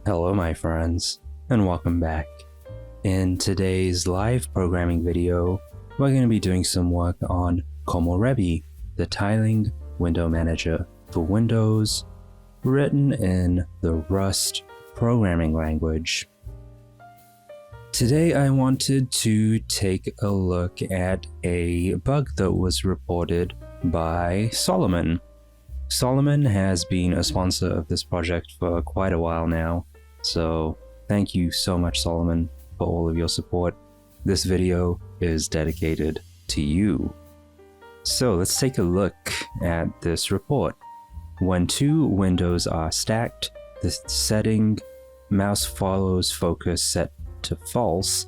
Hello my friends, and welcome back. In today's live programming video, we're going to be doing some work on Komorebi, the tiling window manager for Windows, written in the Rust programming language. Today I wanted to take a look at a bug that was reported by Solomon. Solomon has been a sponsor of this project for quite a while now, so thank you so much, Solomon, for all of your support. This video is dedicated to you. So let's take a look at this report. When two windows are stacked, the setting mouse follows focus set to false,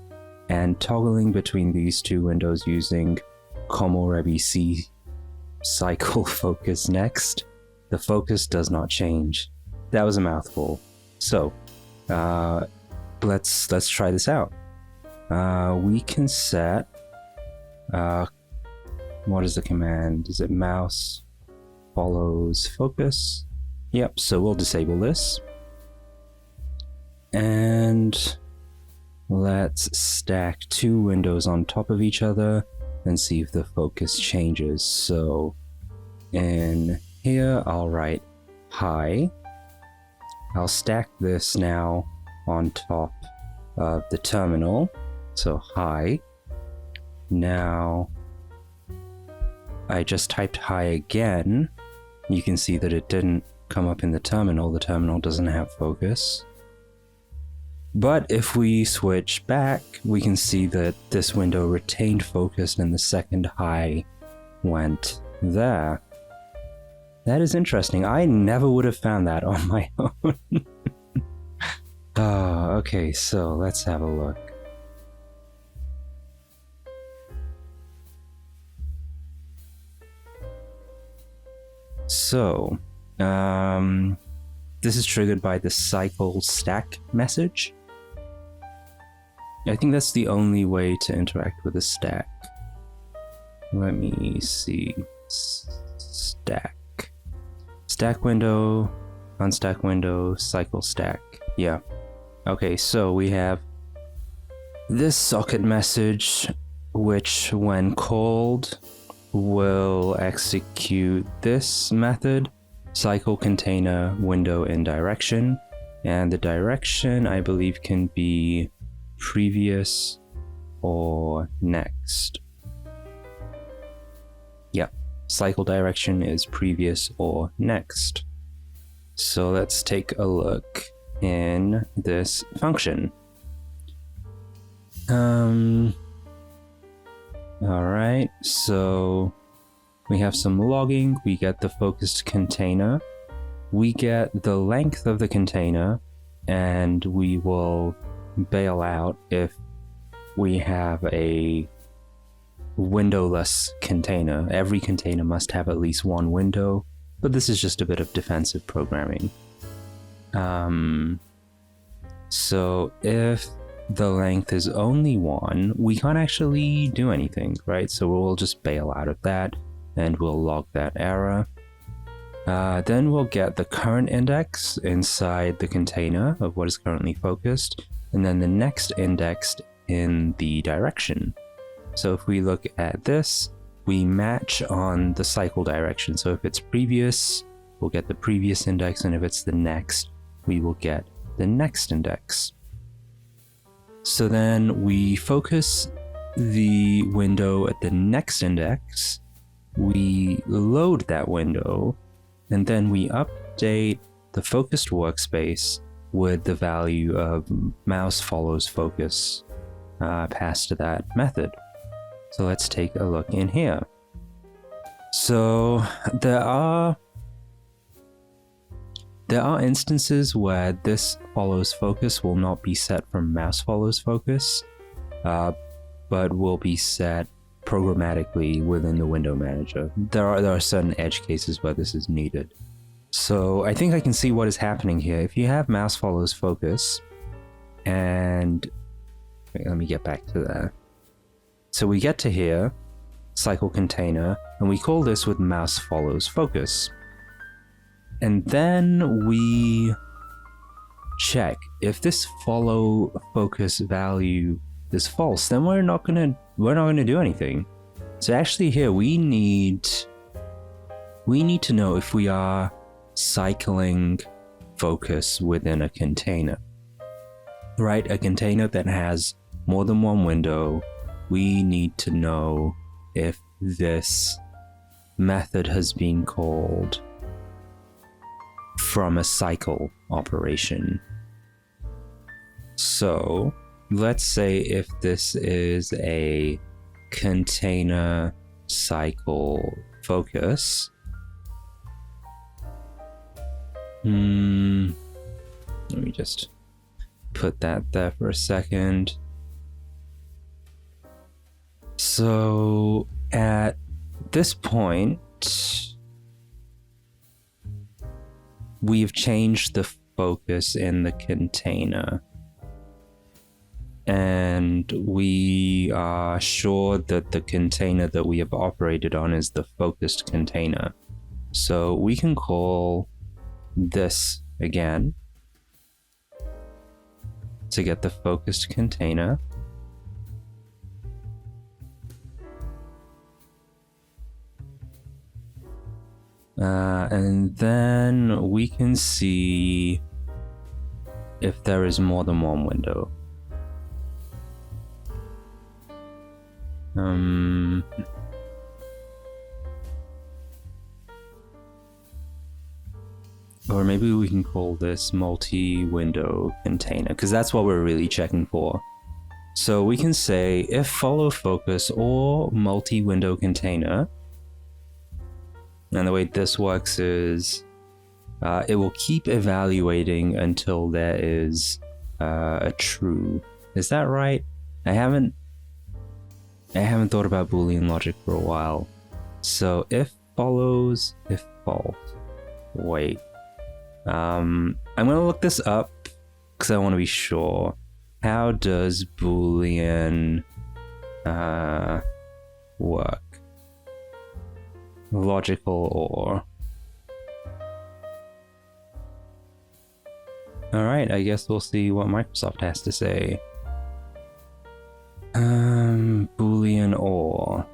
and toggling between these two windows using Komorebi C cycle focus next, the focus does not change. That was a mouthful. So let's try this out. We can set what is the command? Is it mouse follows focus? Yep, so we'll disable this. And let's stack two windows on top of each other and see if the focus changes. So in here, I'll write hi. I'll stack this now on top of the terminal. So hi. Now I just typed hi again. You can see that it didn't come up in the terminal. The terminal doesn't have focus. But if we switch back, we can see that this window retained focus and the second hi went there. That is interesting. I never would have found that on my own. Okay, so let's have a look. So, this is triggered by the cycle stack message. I think that's the only way to interact with a stack. Let me see. Stack. Stack window, unstack window, cycle stack. Yeah. Okay, so we have this socket message, which when called will execute this method, cycle container window in direction, and the direction I believe can be previous or next. Yeah, cycle direction is previous or next. So let's take a look in this function. Alright, so we have some logging, we get the focused container, we get the length of the container, and we will bail out if we have a windowless container. Every container must have at least one window, but this is just a bit of defensive programming. So if the length is only one, we can't actually do anything, right? So we'll just bail out of that and we'll log that error. Then we'll get the current index inside the container of what is currently focused, and then the next index in the direction. So if we look at this, we match on the cycle direction. So if it's previous, we'll get the previous index, and if it's the next, we will get the next index. So then we focus the window at the next index, we load that window, and then we update the focused workspace with the value of mouse follows focus passed to that method. So let's take a look in here. So there are instances where this follows focus will not be set from mouse follows focus, but will be set programmatically within the window manager. There are certain edge cases where this is needed. So I think I can see what is happening here. If you have mouse follows focus, and wait, let me get back to that. So we get to here, cycle container, and we call this with mouse follows focus. And then we check. If this follow focus value is false, then we're not gonna do anything. So actually here we need to know if we are cycling focus within a container. Right, a container that has more than one window. We need to know if this method has been called from a cycle operation. So let's say if this is a container cycle focus, let me just put that there for a second. So at this point, we've changed the focus in the container, and we are sure that the container that we have operated on is the focused container. So we can call this again to get the focused container. And then we can see if there is more than one window. Or maybe we can call this multi-window container, because that's what we're really checking for. So we can say if follow focus or multi-window container, and the way this works is it will keep evaluating until there is a true. Is that right? I haven't thought about Boolean logic for a while. So if follows, if false. Wait. I'm gonna look this up because I want to be sure. How does Boolean work? Logical OR. Alright, I guess we'll see what Microsoft has to say. Boolean OR.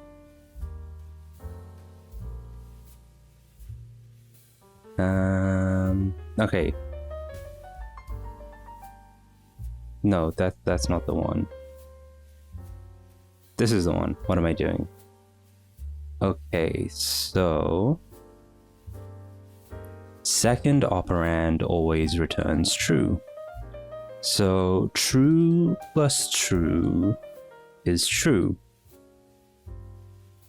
Okay. No, that's not the one. This is the one. What am I doing? Okay, so second operand always returns true. So true plus true is true.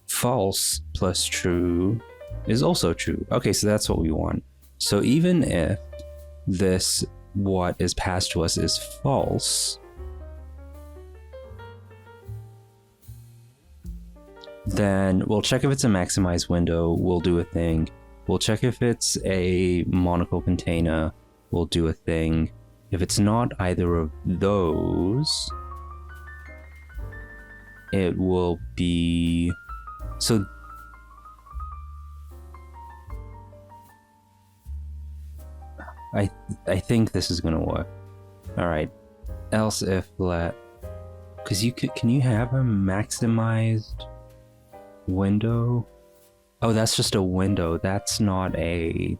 False plus true is also true. Okay, so that's what we want. So even if this what is passed to us is false, then we'll check if it's a maximized window, we'll do a thing. We'll check if it's a monocle container, we'll do a thing. If it's not either of those, it will be... So I think this is gonna work. Alright, else if let... Because can you have a maximized window? Oh, that's just a window. That's not a...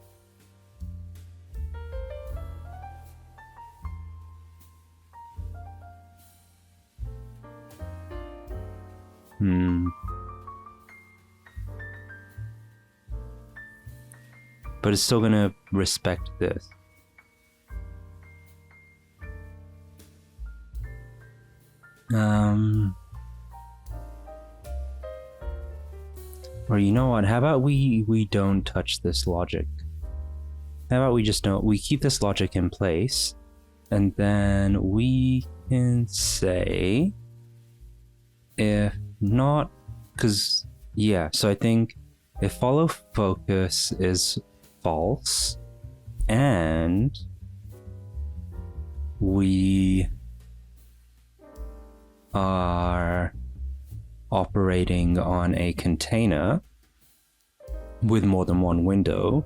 But it's still gonna respect this. Or you know what, how about we don't touch this logic? How about we just don't, we keep this logic in place, and then we can say if not, because yeah, so I think if follow focus is false and we are operating on a container with more than one window,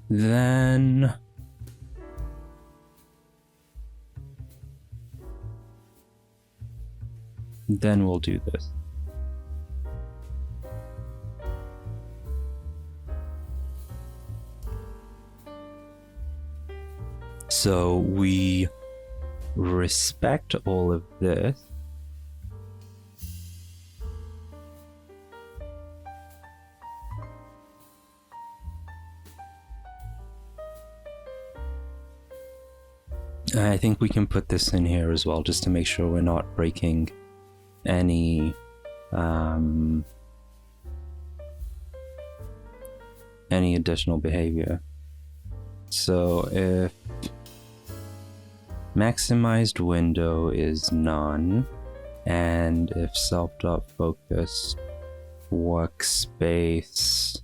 then then we'll do this. So we respect all of this. I think we can put this in here as well, just to make sure we're not breaking any additional behavior. So if maximized window is none, and if self.focus workspace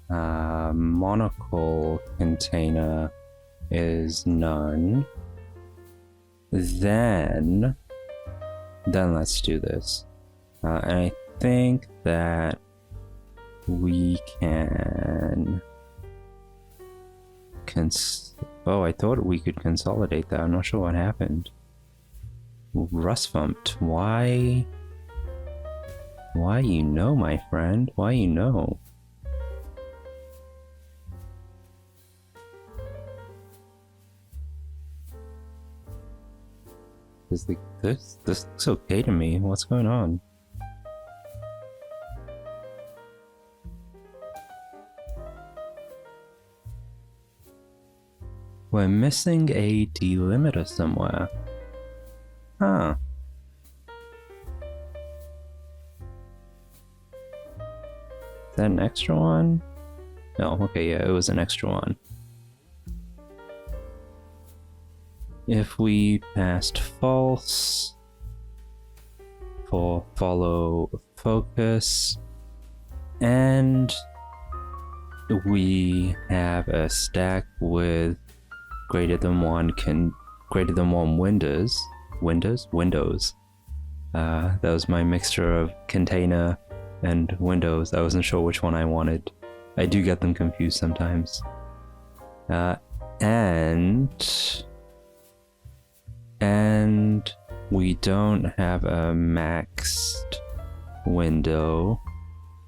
monocle container is none, then let's do this. And I think that we can oh, I thought we could consolidate that. I'm not sure what happened. Rust bumped. Why you know, my friend? Why you know? This looks okay to me. What's going on? We're missing a delimiter somewhere. Huh. Is that an extra one? No, okay, yeah, it was an extra one. If we passed false for follow focus, and we have a stack with greater than one windows. That was my mixture of container and windows. I wasn't sure which one I wanted. I do get them confused sometimes. And we don't have a maxed window,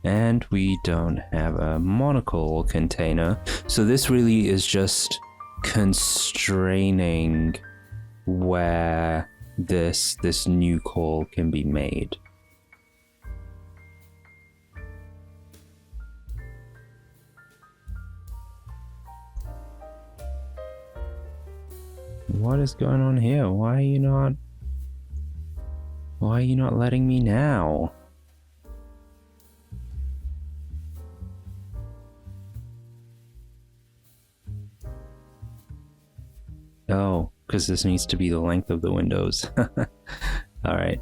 and we don't have a monocle container. So this really is just constraining where this new call can be made. What is going on here? Why are you not letting me now? Oh, because this needs to be the length of the windows. Alright.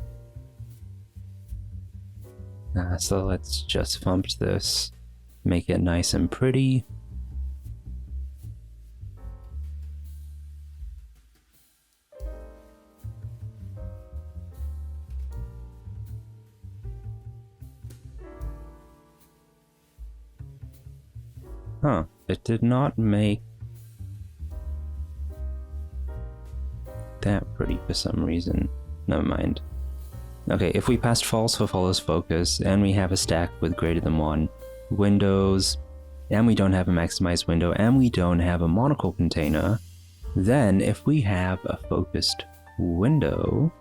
So let's just bump this, make it nice and pretty. Huh, it did not make that pretty for some reason. Never mind. Okay, if we passed false for follows focus, and we have a stack with greater than one windows, and we don't have a maximized window, and we don't have a monocle container, then if we have a focused window,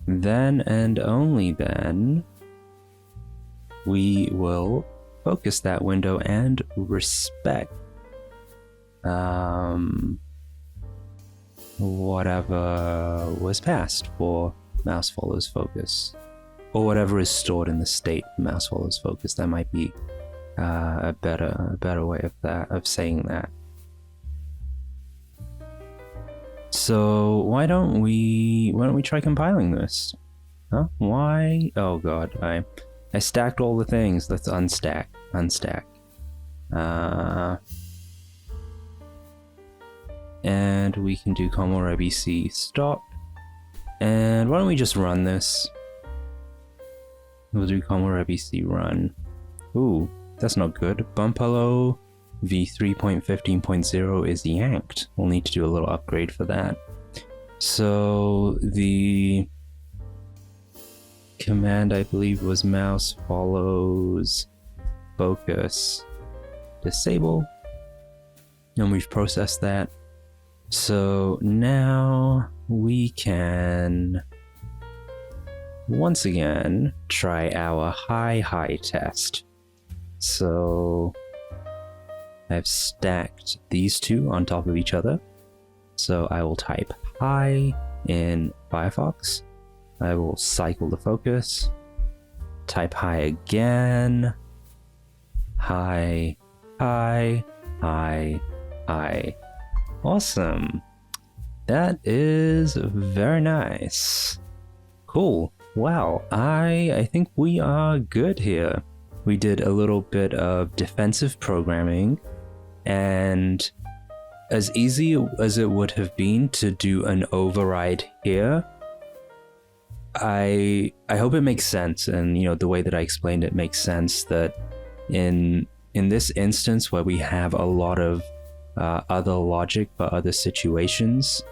then and only then we will focus that window and respect whatever was passed for mouse follows focus, or whatever is stored in the state mouse follows focus. That might be a better way of saying that. So why don't we try compiling this? Huh? Why? Oh god, I stacked all the things. Let's unstack. And we can do Komorebi C stop. And why don't we just run this? We'll do Komorebi C run. Ooh, that's not good. Bump hello v3.15.0 is yanked. We'll need to do a little upgrade for that. So the command, I believe, was mouse follows focus disable, and we've processed that. So now we can once again try our high test. So I've stacked these two on top of each other. So I will type high in Firefox. I will cycle the focus, type high again, high. Awesome. That is very nice. Cool. Wow, I think we are good here. We did a little bit of defensive programming, and as easy as it would have been to do an override here, I hope it makes sense, and the way that I explained it makes sense, that in this instance where we have a lot of other logic for other situations,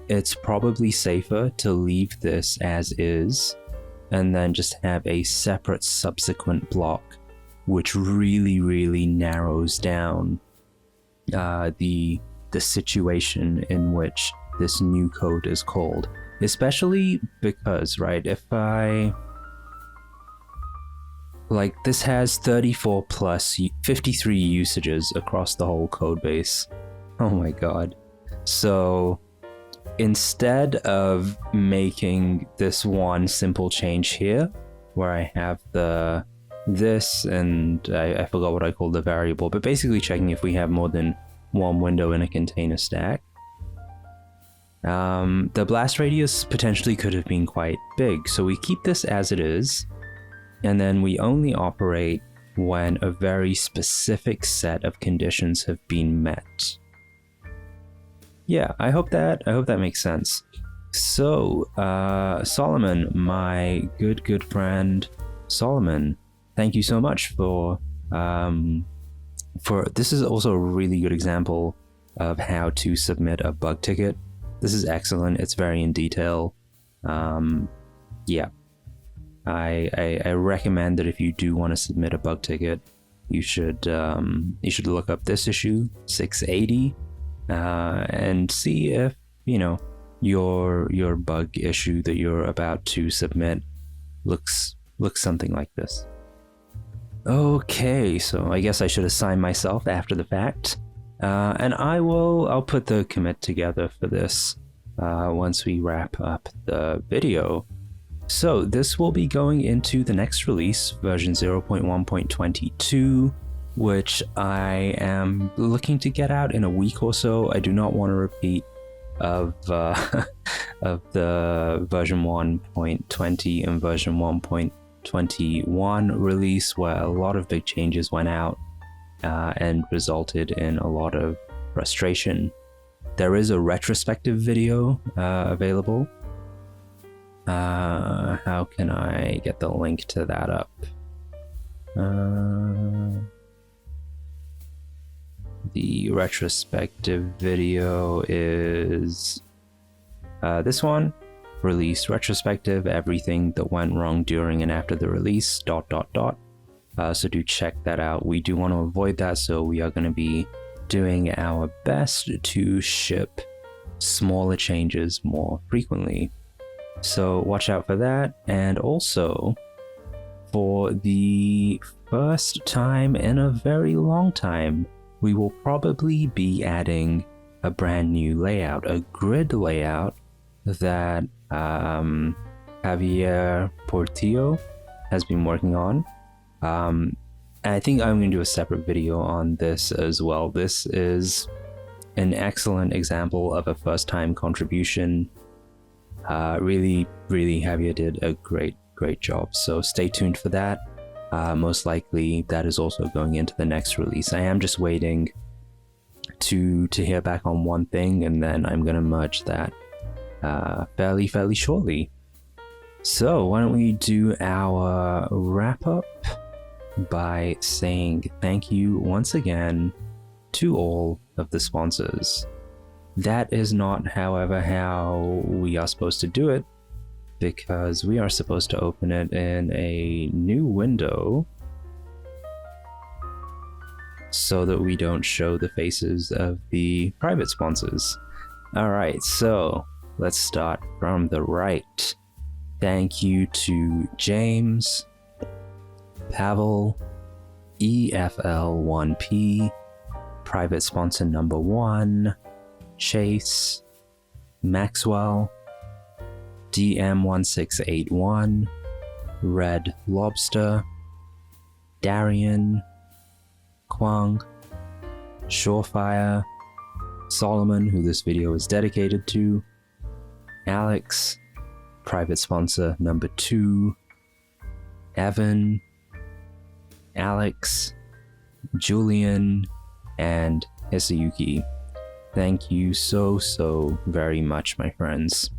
it's probably safer to leave this as is and then just have a separate subsequent block which really narrows down the situation in which this new code is called. Especially because, right, if this has 34 plus 53 usages across the whole code base. Oh my god. So instead of making this one simple change here, where I have this, and I forgot what I called the variable, but basically checking if we have more than one window in a container stack, the blast radius potentially could have been quite big. So we keep this as it is, and then we only operate when a very specific set of conditions have been met. Yeah, I hope that makes sense. So, Solomon, my good friend Solomon, thank you so much for this is also a really good example of how to submit a bug ticket. This is excellent. It's very in detail. Yeah, I recommend that if you do want to submit a bug ticket, you should look up this issue 680 and see if your bug issue that you're about to submit looks something like this. Okay, so I guess I should assign myself after the fact, and I'll put the commit together for this once we wrap up the video. So this will be going into the next release, version 0.1.22, which I am looking to get out in a week or so. I do not want to repeat of the version 1.20 and version 1.21 release, where a lot of big changes went out and resulted in a lot of frustration. There is a retrospective video available. How can I get the link to that up? The retrospective video is this one. Release retrospective, everything that went wrong during and after the release, ... So do check that out. We do want to avoid that, so we are going to be doing our best to ship smaller changes more frequently. So watch out for that. And also, for the first time in a very long time, we will probably be adding a brand new layout, a grid layout that Javier Portillo has been working on. I think I'm going to do a separate video on this as well. This is an excellent example of a first-time contribution. Really, Javier did a great job. So stay tuned for that. Most likely that is also going into the next release. I am just waiting to hear back on one thing, and then I'm going to merge that fairly shortly. So why don't we do our wrap up? by saying thank you once again to all of the sponsors. That is not, however, how we are supposed to do it, because we are supposed to open it in a new window so that we don't show the faces of the private sponsors. Alright, so let's start from the right. Thank you to James, Pavel, EFL1P, private sponsor number 1, Chase, Maxwell, DM1681, Red Lobster, Darian, Kwang, Surefire, Solomon, who this video is dedicated to, Alex, private sponsor number 2, Evan, Alex, Julian, and Hisayuki. Thank you so very much, my friends.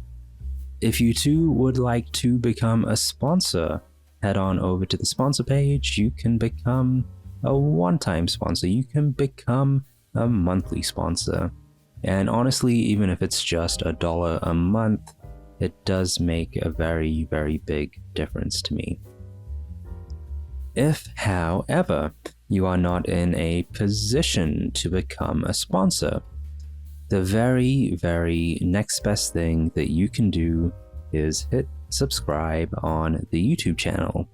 If you too would like to become a sponsor, head on over to the sponsor page. You can become a one-time sponsor. You can become a monthly sponsor. And honestly, even if it's just $1 a month, it does make a very big difference to me. If, however, you are not in a position to become a sponsor, the very next best thing that you can do is hit subscribe on the YouTube channel.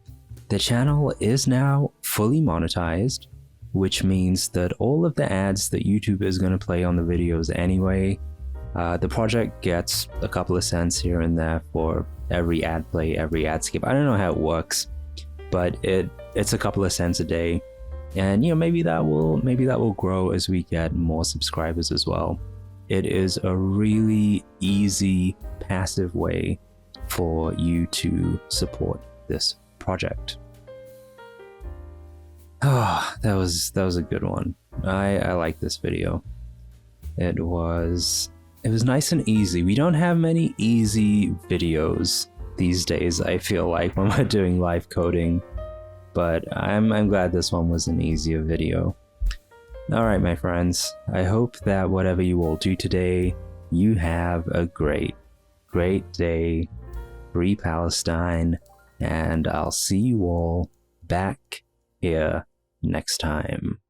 The channel is now fully monetized, which means that all of the ads that YouTube is going to play on the videos anyway, the project gets a couple of cents here and there for every ad play, every ad skip. I don't know how it works, but it's a couple of cents a day. And maybe that will grow as we get more subscribers as well. It is a really easy, passive way for you to support this project. Oh, that was a good one. I like this video. It was nice and easy. We don't have many easy videos these days, I feel like, when we're doing live coding, but I'm glad this one was an easier video. Alright, my friends, I hope that whatever you all do today, you have a great day. Free Palestine, and I'll see you all back here next time.